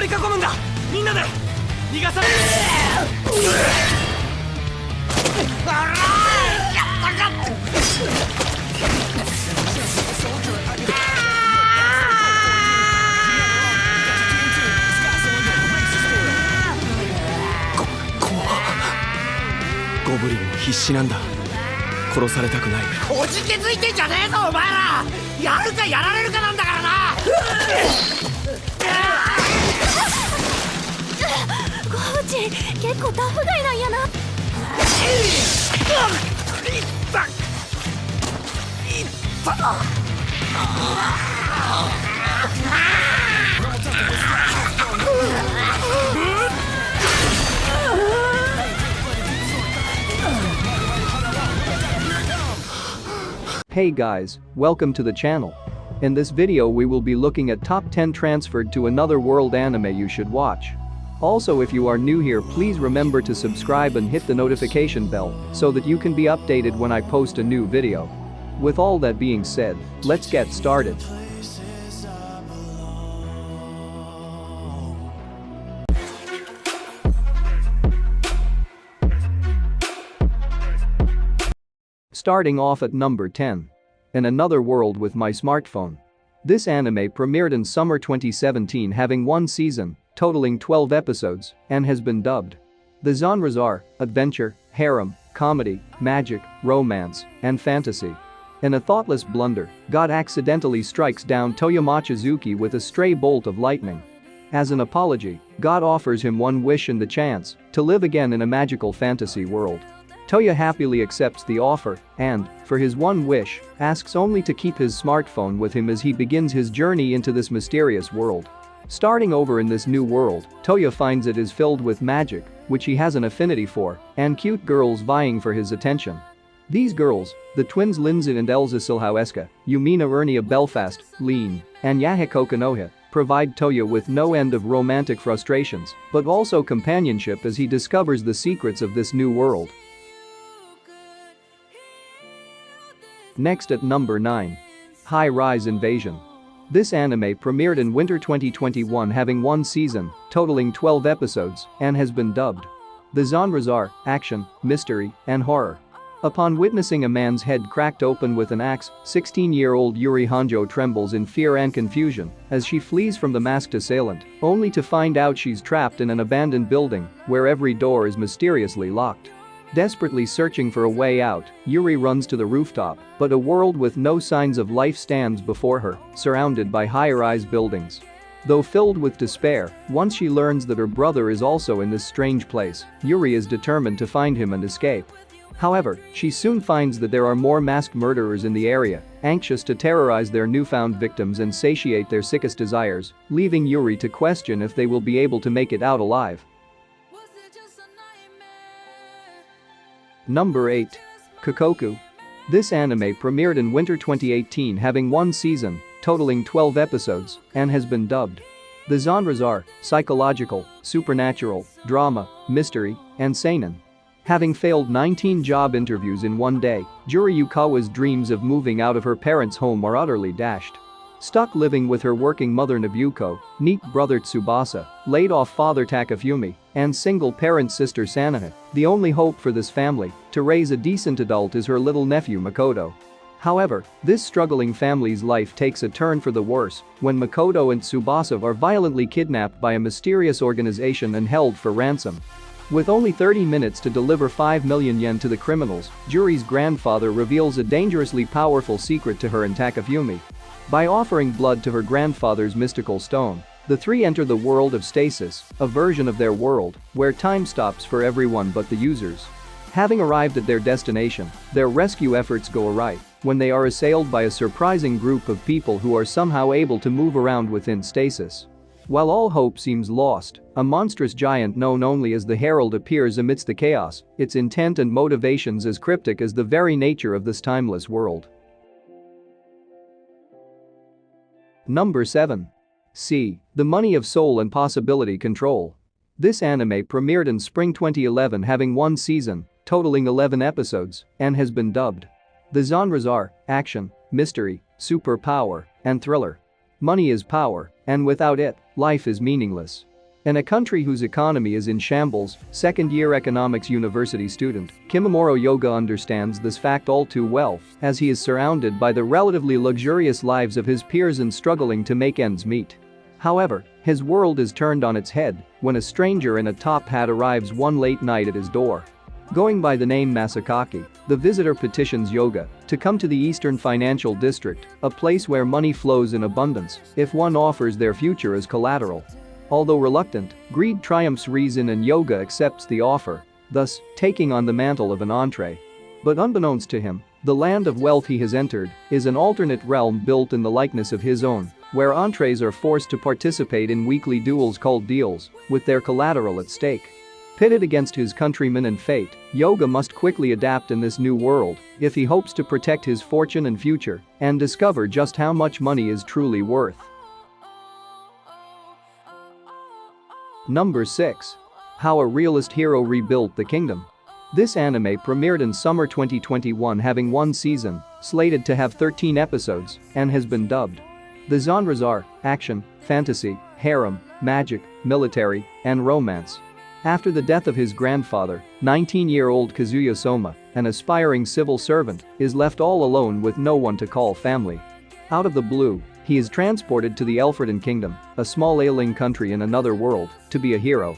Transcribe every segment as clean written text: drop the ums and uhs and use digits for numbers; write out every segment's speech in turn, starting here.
り囲むんだ。みんなで逃がされ。ゴブリンも必死なんだ。殺されたくない。おじけづいてんじゃねえぞお前ら。やるかやられるかなんだからな。ゴブチ結構タフガイなんやな。Hey guys, welcome to the channel. In this video we will be looking at top 10 transferred to another world anime you should watch. Also, if you are new here, please remember to subscribe and hit the notification bell so that you can be updated when I post a new video. With all that being said, let's get started. Starting off at number 10. In Another World with My Smartphone. This anime premiered in summer 2017, having one season, totaling 12 episodes, and has been dubbed. The genres are adventure, harem, comedy, magic, romance, and fantasy. In a thoughtless blunder, God accidentally strikes down Toya Mochizuki with a stray bolt of lightning. As an apology, God offers him one wish and the chance to live again in a magical fantasy world. Toya happily accepts the offer and, for his one wish, asks only to keep his smartphone with him as he begins his journey into this mysterious world. Starting over in this new world, Toya finds it is filled with magic, which he has an affinity for, and cute girls vying for his attention. These girls, the twins Lindsay and Elsa Silhoueska, Yumina Ernie of Belfast, Lean, and Yahiko Konoha, provide Toya with no end of romantic frustrations, but also companionship as he discovers the secrets of this new world. Next at number 9. Highrise Invasion. This anime premiered in winter 2021, having one season, totaling 12 episodes, and has been dubbed. The genres are action, mystery, and horror. Upon witnessing a man's head cracked open with an axe, 16-year-old Yuri Hanjo trembles in fear and confusion as she flees from the masked assailant, only to find out she's trapped in an abandoned building where every door is mysteriously locked. Desperately searching for a way out, Yuri runs to the rooftop, but a world with no signs of life stands before her, surrounded by high-rise buildings. Though filled with despair, once she learns that her brother is also in this strange place, Yuri is determined to find him and escape. However, she soon finds that there are more masked murderers in the area, anxious to terrorize their newfound victims and satiate their sickest desires, leaving Yuri to question if they will be able to make it out alive. Number 8. Kokoku. This anime premiered in winter 2018, having one season, totaling 12 episodes, and has been dubbed. The genres are psychological, supernatural, drama, mystery, and seinen. Having failed 19 job interviews in one day, Juri Yukawa's dreams of moving out of her parents' home are utterly dashed. Stuck living with her working mother Nobuko, neat brother Tsubasa, laid-off father Takafumi, and single-parent sister Sanaha, the only hope for this family to raise a decent adult is her little nephew Makoto. However, this struggling family's life takes a turn for the worse when Makoto and Tsubasa are violently kidnapped by a mysterious organization and held for ransom. With only 30 minutes to deliver 5 million yen to the criminals, Juri's grandfather reveals a dangerously powerful secret to her and Takafumi. By offering blood to her grandfather's mystical stone, the three enter the world of stasis, a version of their world where time stops for everyone but the users. Having arrived at their destination, their rescue efforts go awry when they are assailed by a surprising group of people who are somehow able to move around within stasis. While all hope seems lost, a monstrous giant known only as the Herald appears amidst the chaos, its intent and motivations as cryptic as the very nature of this timeless world. Number 7. C. The Money of Soul and Possibility Control. This anime premiered in spring 2011, having one season, totaling 11 episodes, and has been dubbed. The genres are action, mystery, superpower, and thriller. Money is power, and without it, life is meaningless. In a country whose economy is in shambles, second-year economics university student Kimimaro Yoga understands this fact all too well, as he is surrounded by the relatively luxurious lives of his peers and struggling to make ends meet. However, his world is turned on its head when a stranger in a top hat arrives one late night at his door. Going by the name Masakaki, the visitor petitions Yoga to come to the Eastern Financial District, a place where money flows in abundance if one offers their future as collateral. Although reluctant, greed triumphs reason and Yoga accepts the offer, thus taking on the mantle of an entree. But unbeknownst to him, the land of wealth he has entered is an alternate realm built in the likeness of his own, where entrees are forced to participate in weekly duels called deals, with their collateral at stake. Pitted against his countrymen and fate, Yoga must quickly adapt in this new world if he hopes to protect his fortune and future and discover just how much money is truly worth. Number 6. How a Realist Hero Rebuilt the Kingdom. This anime premiered in summer 2021 having one season, slated to have 13 episodes, and has been dubbed. The genres are action, fantasy, harem, magic, military, and romance. After the death of his grandfather, 19-year-old Kazuya Soma, an aspiring civil servant, is left all alone with no one to call family. Out of the blue, he is transported to the Elfriden Kingdom, a small ailing country in another world, to be a hero.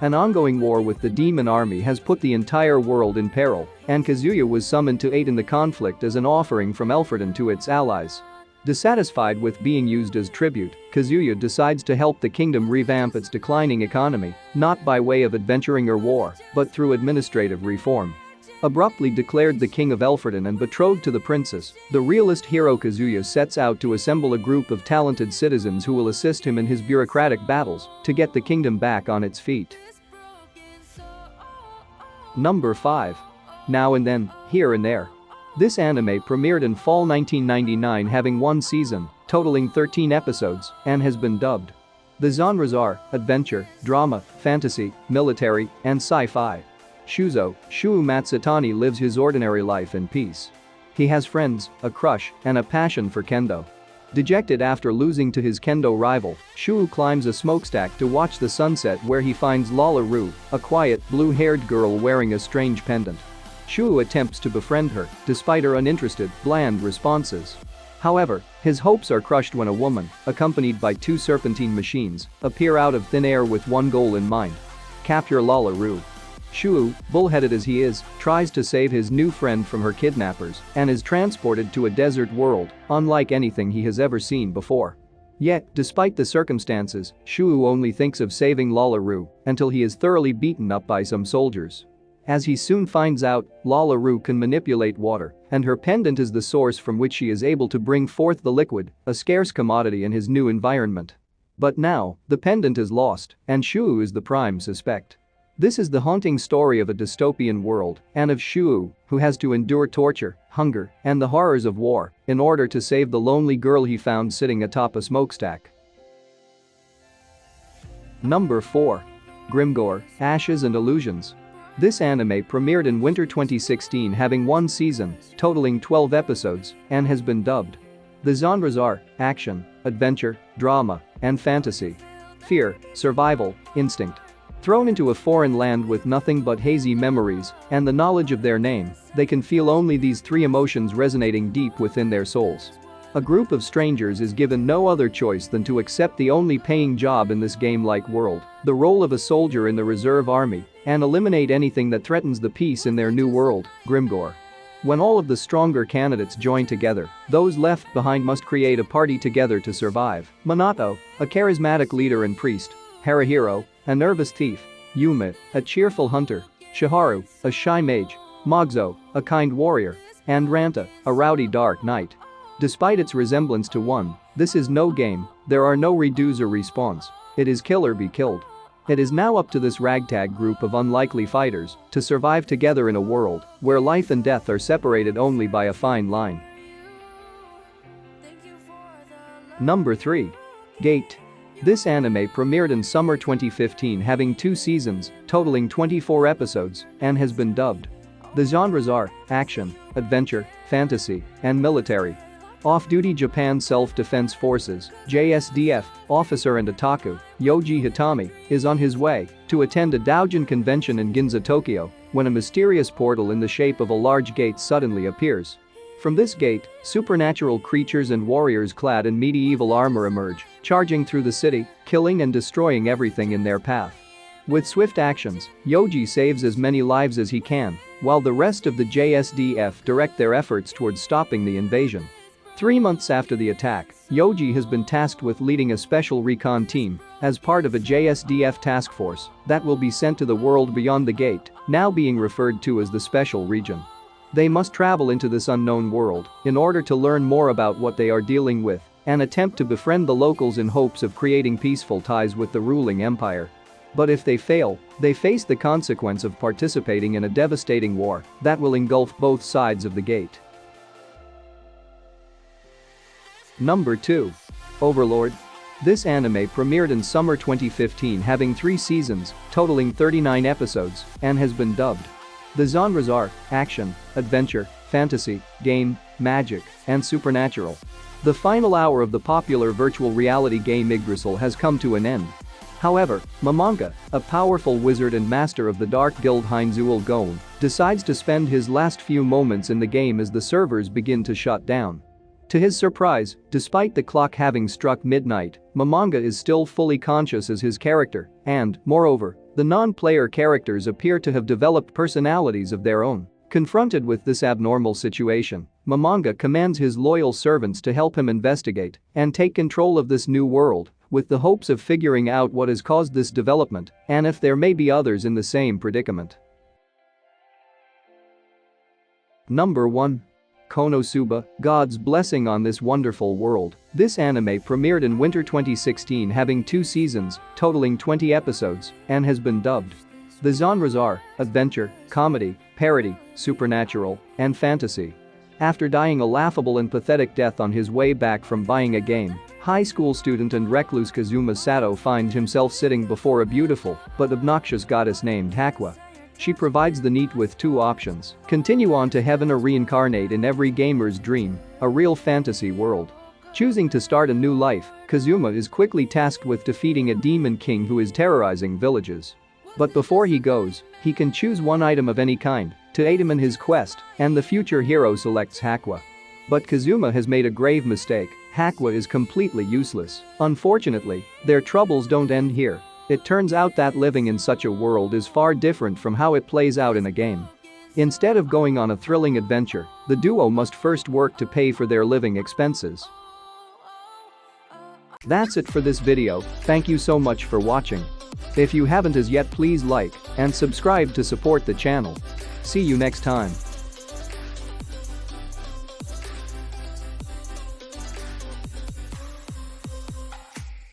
An ongoing war with the demon army has put the entire world in peril, and Kazuya was summoned to aid in the conflict as an offering from Elfriden to its allies. Dissatisfied with being used as tribute, Kazuya decides to help the kingdom revamp its declining economy, not by way of adventuring or war, but through administrative reform. Abruptly declared the king of Elfriden and betrothed to the princess, the realist hero Kazuya sets out to assemble a group of talented citizens who will assist him in his bureaucratic battles to get the kingdom back on its feet. Number 5. Now and Then, Here and There. This anime premiered in fall 1999 having one season, totaling 13 episodes, and has been dubbed. The genres are adventure, drama, fantasy, military, and sci-fi. Shuzo Matsutani lives his ordinary life in peace. He has friends, a crush, and a passion for kendo. Dejected after losing to his kendo rival, Shu climbs a smokestack to watch the sunset where he finds Lala Ru, a quiet, blue-haired girl wearing a strange pendant. Shu attempts to befriend her, despite her uninterested, bland responses. However, his hopes are crushed when a woman, accompanied by two serpentine machines, appear out of thin air with one goal in mind: capture Lala Ru. Shu, bullheaded as he is, tries to save his new friend from her kidnappers and is transported to a desert world, unlike anything he has ever seen before. Yet, despite the circumstances, Shu only thinks of saving Lala Ru until he is thoroughly beaten up by some soldiers. As he soon finds out, Lala Ru can manipulate water, and her pendant is the source from which she is able to bring forth the liquid, a scarce commodity in his new environment. But now, the pendant is lost, and Shu is the prime suspect. This is the haunting story of a dystopian world and of Shu, who has to endure torture, hunger, and the horrors of war in order to save the lonely girl he found sitting atop a smokestack. Number 4. Grimgore, Ashes and Illusions. This anime premiered in winter 2016 having one season, totaling 12 episodes, and has been dubbed. The genres are action, adventure, drama, and fantasy. Fear, survival, instinct. Thrown into a foreign land with nothing but hazy memories and the knowledge of their name, they can feel only these three emotions resonating deep within their souls. A group of strangers is given no other choice than to accept the only paying job in this game-like world, the role of a soldier in the reserve army, and eliminate anything that threatens the peace in their new world, Grimgore. When all of the stronger candidates join together, those left behind must create a party together to survive. Minato, a charismatic leader and priest, Harahiro, a nervous thief, Yume, a cheerful hunter, Shiharu, a shy mage, Mogzo, a kind warrior, and Ranta, a rowdy dark knight. Despite its resemblance to one, this is no game, there are no redos or respawns. It is kill or be killed. It is now up to this ragtag group of unlikely fighters to survive together in a world where life and death are separated only by a fine line. Number 3. Gate. This anime premiered in summer 2015 having 2 seasons, totaling 24 episodes, and has been dubbed. The genres are action, adventure, fantasy, and military. Off-duty Japan Self-Defense Forces (JSDF) officer and otaku, Yoji Hitami, is on his way to attend a doujin convention in Ginza, Tokyo, when a mysterious portal in the shape of a large gate suddenly appears. From this gate, supernatural creatures and warriors clad in medieval armor emerge, charging through the city, killing and destroying everything in their path. With swift actions, Yoji saves as many lives as he can, while the rest of the JSDF direct their efforts towards stopping the invasion. 3 months after the attack, Yoji has been tasked with leading a special recon team as part of a JSDF task force that will be sent to the world beyond the gate, now being referred to as the Special Region. They must travel into this unknown world in order to learn more about what they are dealing with and attempt to befriend the locals in hopes of creating peaceful ties with the ruling empire. But if they fail, they face the consequence of participating in a devastating war that will engulf both sides of the gate. Number 2. Overlord. This anime premiered in summer 2015, having 3 seasons, totaling 39 episodes, and has been dubbed. The genres are action, adventure, fantasy, game, magic, and supernatural. The final hour of the popular virtual reality game Yggdrasil has come to an end. However, Momonga, a powerful wizard and master of the Dark Guild Heinzul Gon, decides to spend his last few moments in the game as the servers begin to shut down. To his surprise, despite the clock having struck midnight, Momonga is still fully conscious as his character, and, moreover, the non-player characters appear to have developed personalities of their own. Confronted with this abnormal situation, Momonga commands his loyal servants to help him investigate and take control of this new world, with the hopes of figuring out what has caused this development and if there may be others in the same predicament. Number 1. Konosuba, God's Blessing on This Wonderful World. This anime premiered in winter 2016, having 2 seasons, totaling 20 episodes, and has been dubbed. The genres are adventure, comedy, parody, supernatural, and fantasy. After dying a laughable and pathetic death on his way back from buying a game, high school student and recluse Kazuma Sato finds himself sitting before a beautiful but obnoxious goddess named Hakwa. She provides the NEET with 2 options: continue on to heaven or reincarnate in every gamer's dream, a real fantasy world. Choosing to start a new life, Kazuma is quickly tasked with defeating a demon king who is terrorizing villages. But before he goes, he can choose one item of any kind to aid him in his quest, and the future hero selects Hakwa. But Kazuma has made a grave mistake. Hakwa is completely useless. Unfortunately, their troubles don't end here. It turns out that living in such a world is far different from how it plays out in a game. Instead of going on a thrilling adventure, the duo must first work to pay for their living expenses. That's it for this video. Thank you so much for watching. If you haven't as yet, please like and subscribe to support the channel. See you next time.